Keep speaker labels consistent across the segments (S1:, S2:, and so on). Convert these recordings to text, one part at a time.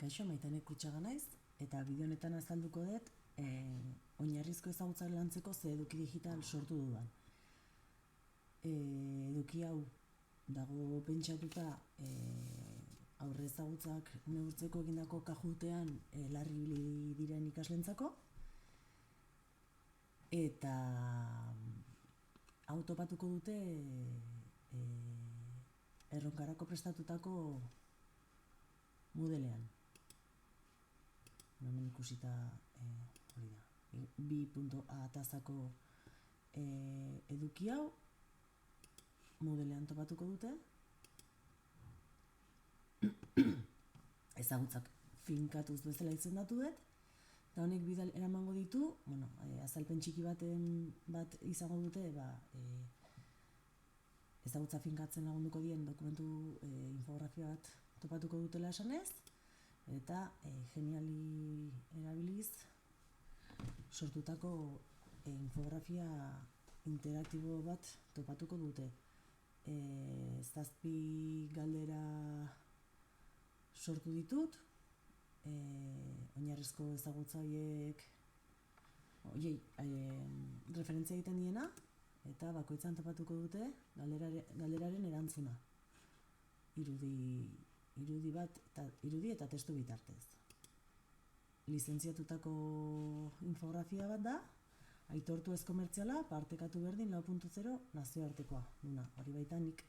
S1: Kaixo, Maitane Kutxaga naiz, eta bideo honetan azalduko dut oinarrizko ezagutzak lantzeko ze eduki digital sortu dudan. Eduki hau dago pentsatuta aurre ezagutzak neurtzeko egindako kajutean larri ibili diren ikaslentzako, eta hau topatuko dute erronkarako prestatutako Moodlean. Hemen ikusita hori da. 2.a tazako eduki hau Moodlean topatuko dute. Ezagutzak finkatuz bezala izendatu dut. Eta honek bidal eramango ditu, azalpen txiki bat izango dute, ezagutza finkatzen lagunduko dien dokumentu infografia bat topatuko dutela esanez, eta geniali erabiliz sortutako infografia interaktibo bat topatuko dute. 7 galdera sortu ditut, oinarrizko ezagutza horiek referentzia egiten diena, eta bakoitzan topatuko dute galderaren erantzuna. Irudi eta testu bitartez. Lizentziatutako infografia bat da, aitortu ez komertziala, partekatu berdin 4.0 nazioartekoa. Hori baita nik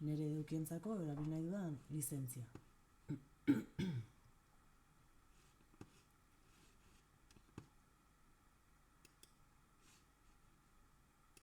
S1: nire edukientzako erabil nahi dudan lizentzia.